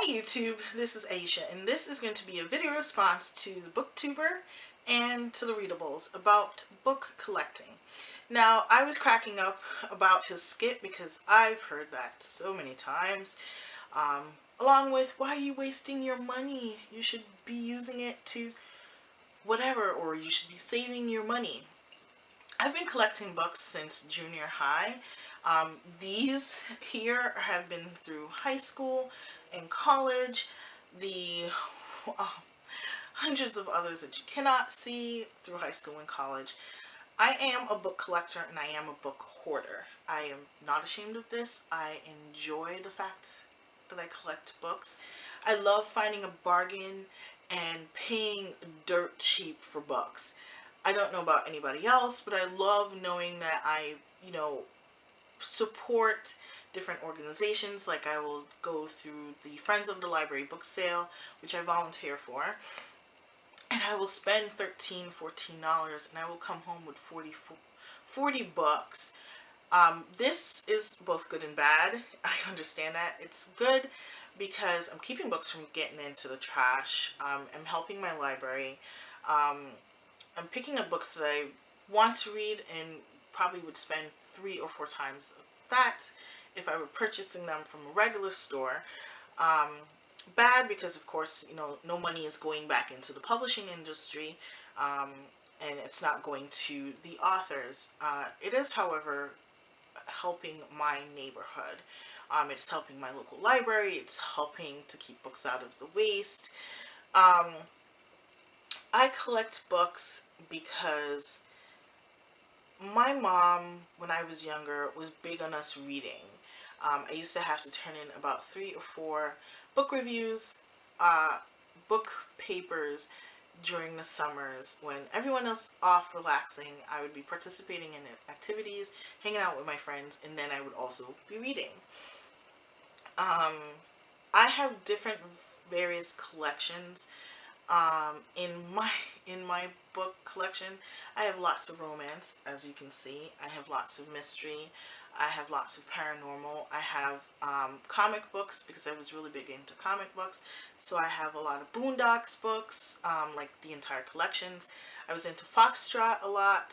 Hi YouTube, this is Aisha, and this is going to be a video response to the booktuber and to the readables about book collecting. Now, I was cracking up about his skit because I've heard that so many times, um, along with, why are you wasting your money? You should be using it to whatever, or you should be saving your money. I've been collecting books since junior high. These here have been through high school and college. The uh, hundreds of others that you cannot see through high school and college. I am a book collector and I am a book hoarder. I am not ashamed of this. I enjoy the fact that I collect books. I love finding a bargain and paying dirt cheap for books. I don't know about anybody else, but I love knowing that I, support different organizations. Like, I will go through the Friends of the Library book sale, which I volunteer for, and I will spend $13, $14 and I will come home with 40 books. This is both good and bad. I understand that. It's good because I'm keeping books from getting into the trash. I'm helping my library. Um, I'm picking up books that I want to read and probably would spend 3 or 4 times that if I were purchasing them from a regular store. Um, Bad because, of course, no money is going back into the publishing industry, um, and it's not going to the authors. It is, however, helping my neighborhood. It's helping my local library. It's helping to keep books out of the waste. Um, I collect books because my mom, when I was younger, was big on us reading. I used to have to turn in about 3 or 4 book reviews, uh, book papers during the summers when everyone else off relaxing. I would be participating in activities, hanging out with my friends, and then I would also be reading. Um, I have different various collections. In my in my book collection, I have lots of romance, as you can see. I have lots of mystery. I have lots of paranormal. I have comic books because I was really big into comic books. So I have a lot of Boondocks books, like the entire collections. I was into Foxtrot a lot.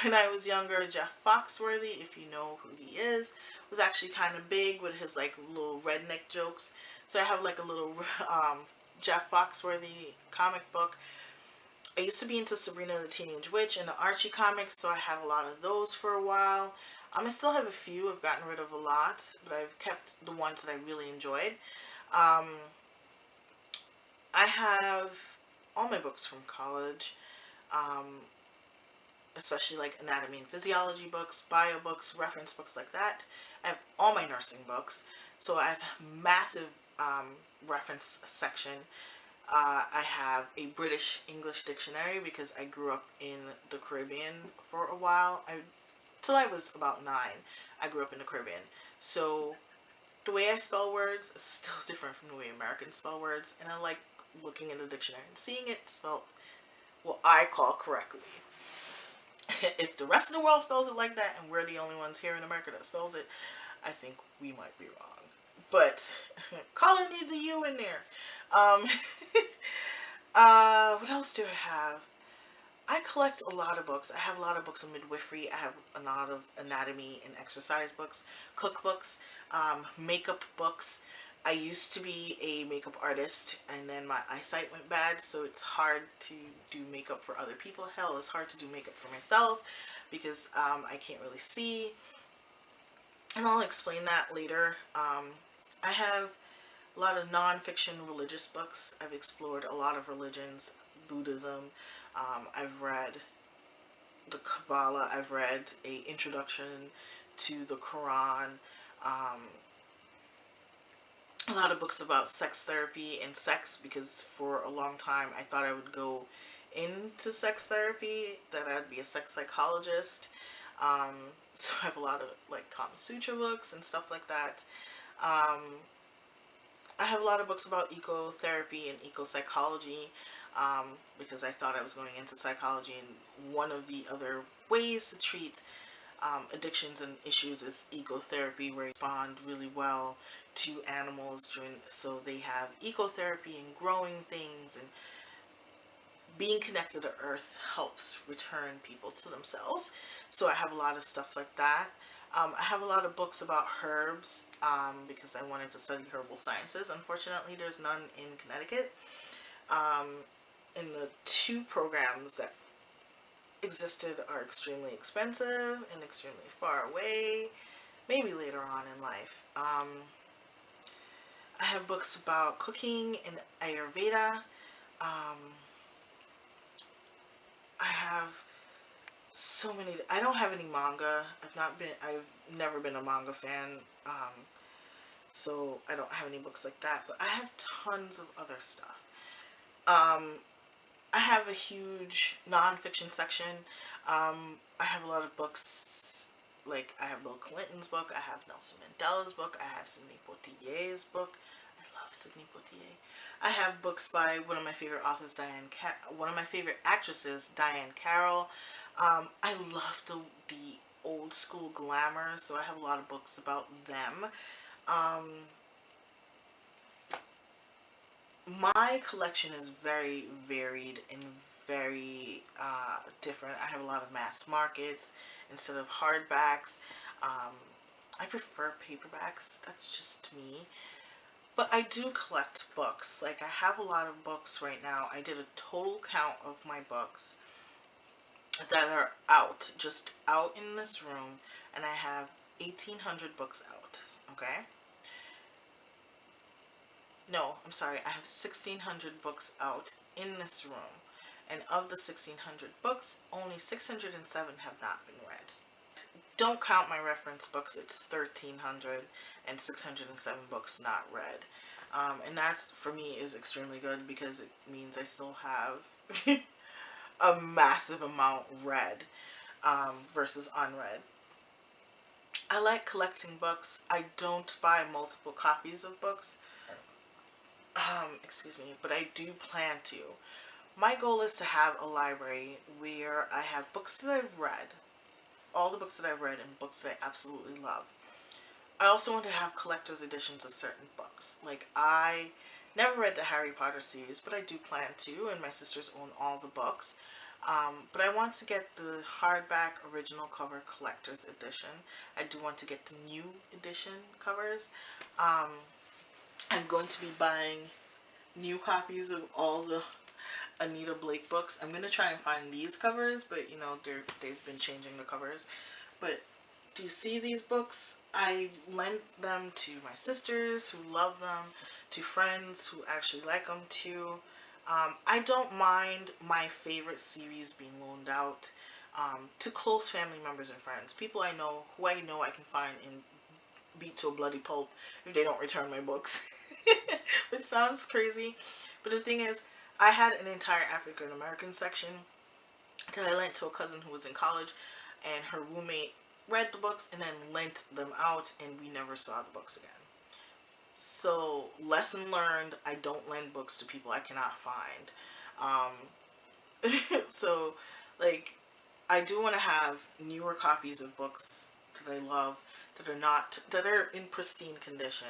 When I was younger, Jeff Foxworthy, if you know who he is, was actually kind of big with his like little redneck jokes. So I have like a little Jeff Foxworthy comic book. I used to be into Sabrina the Teenage Witch and the Archie comics, so I had a lot of those for a while. I still have a few. I've gotten rid of a lot, but I've kept the ones that I really enjoyed. Um, I have all my books from college, um, especially like anatomy and physiology books, bio books, reference books like that. I have all my nursing books, so I have massive reference section. I have a British English dictionary because I grew up in the Caribbean for a while. Till I was about 9, I grew up in the Caribbean. So the way I spell words is still different from the way Americans spell words, and I like looking in the dictionary and seeing it spelled what I call correctly. If the rest of the world spells it like that and we're the only ones here in America that spells it, I think we might be wrong. But color needs a U in there. Um, what else do I have? I collect a lot of books. I have a lot of books on midwifery. I have a lot of anatomy and exercise books, cookbooks, makeup books. I used to be a makeup artist and then my eyesight went bad, so it's hard to do makeup for other people. Hell, it's hard to do makeup for myself because I can't really see. And I'll explain that later. I have a lot of non-fiction religious books. I've explored a lot of religions, Buddhism. I've read the Kabbalah. I've read a introduction to the Quran. Um, a lot of books about sex therapy and sex because for a long time I thought I would go into sex therapy, that I'd be a sex psychologist. Um, so I have a lot of like Kama Sutra books and stuff like that. Um, I have a lot of books about ecotherapy and eco-psychology because I thought I was going into psychology, and one of the other ways to treat addictions and issues is ecotherapy, where they respond really well to animals during, so they have ecotherapy and growing things, and being connected to earth helps return people to themselves. So I have a lot of stuff like that. I have a lot of books about herbs, because I wanted to study herbal sciences. Unfortunately, there's none in Connecticut. And the two programs that existed are extremely expensive and extremely far away, maybe later on in life. I have books about cooking and Ayurveda. I have so many. I don't have any manga. I've never been a manga fan. So I don't have any books like that, but I have tons of other stuff. I have a huge nonfiction section. I have a lot of books, like I have Bill Clinton's book, I have Nelson Mandela's book, I have Sidney Poitier's book. I love Sidney Poitier. I have books by one of my favorite authors, one of my favorite actresses, Diane Carroll. I love the old school glamour, so I have a lot of books about them. Um, my collection is very varied and very different. I have a lot of mass markets instead of hardbacks. Um, I prefer paperbacks. That's just me. But I do collect books. Like, I have a lot of books right now. I did a total count of my books that are out, just out in this room, and I have 1,800 books out. Okay? No, I'm sorry, I have 1,600 books out in this room. And of the 1,600 books, only 607 have not been read. Don't count my reference books, it's 1,300 and 607 books not read. And that, for me, is extremely good because it means I still have a massive amount read, versus unread. I like collecting books. I don't buy multiple copies of books. Excuse me, but I do plan to. My goal is to have a library where I have books that I've read, all the books that I've read, and books that I absolutely love. I also want to have collector's editions of certain books. Like, I never read the Harry Potter series, but I do plan to, and my sisters own all the books. But I want to get the hardback original cover collector's edition. I do want to get the new edition covers. I'm going to be buying new copies of all the Anita Blake books. I'm going to try and find these covers, but you know, they've been changing the covers. But do you see these books? I lent them to my sisters who love them, to friends who actually like them too. I don't mind my favorite series being loaned out to close family members and friends. People I know, who I know I can find and beat to a bloody pulp if they don't return my books. Which sounds crazy, but the thing is, I had an entire African American section that I lent to a cousin who was in college, and her roommate read the books and then lent them out, and we never saw the books again. So, lesson learned, I don't lend books to people I cannot find. So, like, I do want to have newer copies of books that I love, that are in pristine condition.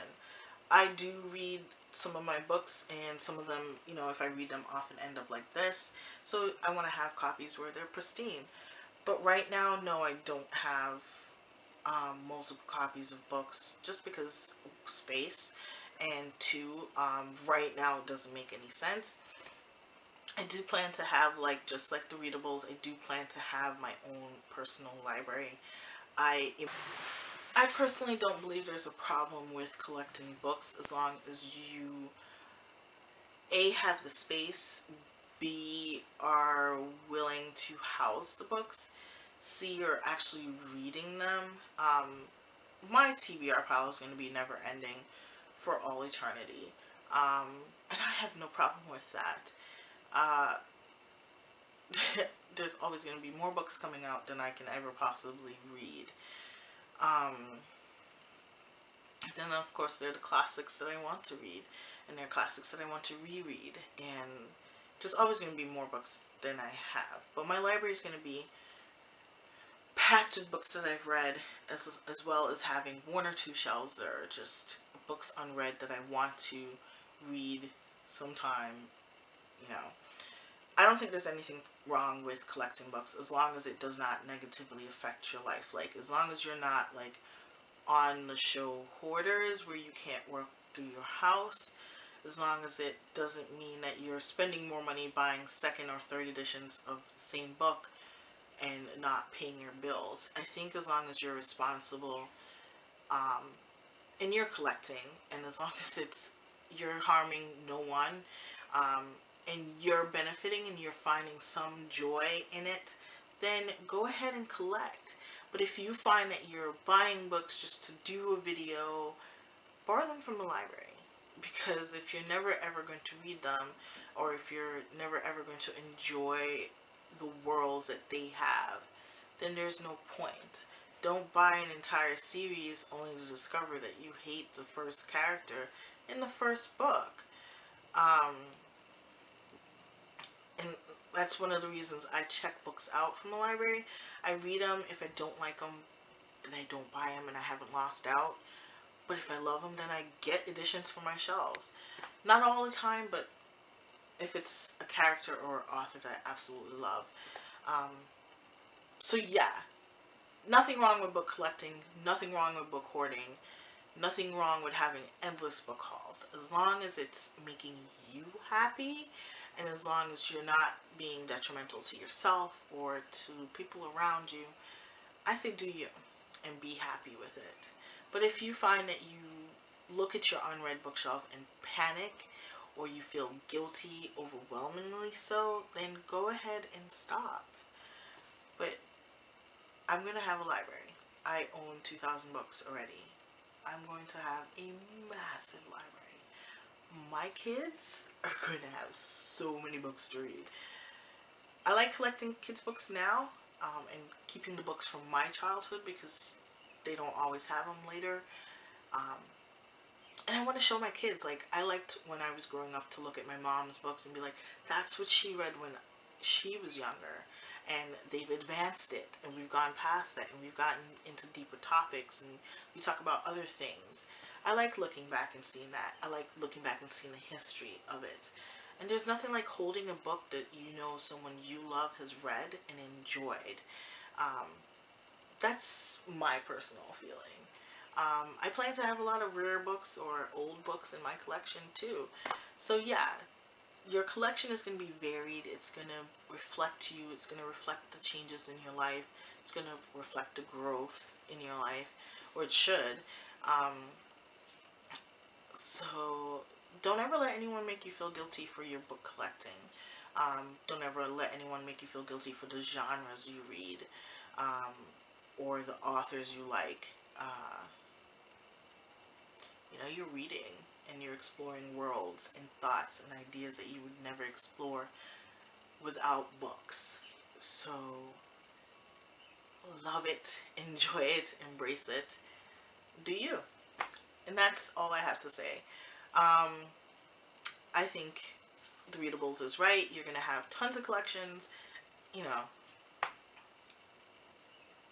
I do read some of my books, and some of them, you know, if I read them, often end up like this. So I want to have copies where they're pristine. But right now, no, I don't have multiple copies of books, just because space, and two, right now it doesn't make any sense. I do plan to have, like, just like the readables, I do plan to have my own personal library. I personally don't believe there's a problem with collecting books as long as you A, have the space, B, are willing to house the books, C, you're actually reading them. My TBR pile is going to be never ending for all eternity. And I have no problem with that. Uh, there's always going to be more books coming out than I can ever possibly read. Then, of course, there are the classics that I want to read, and there are classics that I want to reread, and there's always going to be more books than I have. But my library is going to be packed with books that I've read, as well as having one or two shelves that are just books unread that I want to read sometime, you know. I don't think there's anything wrong with collecting books as long as it does not negatively affect your life. Like, as long as you're not, like, on the show Hoarders where you can't work through your house, as long as it doesn't mean that you're spending more money buying second or third editions of the same book and not paying your bills. I think as long as you're responsible, um, and you're collecting, and as long as you're harming no one, um, and you're benefiting and you're finding some joy in it, then go ahead and collect. But if you find that you're buying books just to do a video, borrow them from the library. Because if you're never ever going to read them, or if you're never ever going to enjoy the worlds that they have, then there's no point. Don't buy an entire series only to discover that you hate the first character in the first book. Um, and that's one of the reasons I check books out from the library. I read them. If I don't like them, then I don't buy them and I haven't lost out. But if I love them, then I get editions for my shelves. Not all the time, but if it's a character or author that I absolutely love. Um, so yeah, nothing wrong with book collecting, nothing wrong with book hoarding, nothing wrong with having endless book hauls. As long as it's making you happy, and as long as you're not being detrimental to yourself or to people around you, I say do you and be happy with it. But if you find that you look at your unread bookshelf and panic, or you feel guilty, overwhelmingly so, then go ahead and stop. But I'm going to have a library. I own 2,000 books already. I'm going to have a massive library. My kids are going to have so many books to read. I like collecting kids' books now, and keeping the books from my childhood because they don't always have them later. Um, and I want to show my kids, like, I liked when I was growing up to look at my mom's books and be like, that's what she read when she was younger. And they've advanced it, and we've gone past that, and we've gotten into deeper topics, and we talk about other things. I like looking back and seeing that. I like looking back and seeing the history of it. And there's nothing like holding a book that you know someone you love has read and enjoyed. Um, that's my personal feeling. I plan to have a lot of rare books or old books in my collection too. So yeah, your collection is going to be varied. It's going to reflect you. It's going to reflect the changes in your life. It's going to reflect the growth in your life, or it should. Um, so don't ever let anyone make you feel guilty for your book collecting. Don't ever let anyone make you feel guilty for the genres you read, or the authors you like. You're reading and you're exploring worlds and thoughts and ideas that you would never explore without books. So love it, enjoy it, embrace it. Do you? And that's all I have to say. Um, I think The Readables is right. You're going to have tons of collections, you know,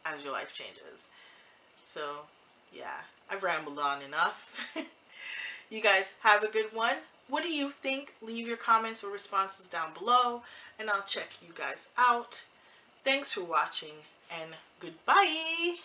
as your life changes. So, yeah, I've rambled on enough. You guys have a good one. What do you think? Leave your comments or responses down below, and I'll check you guys out. Thanks for watching, and goodbye!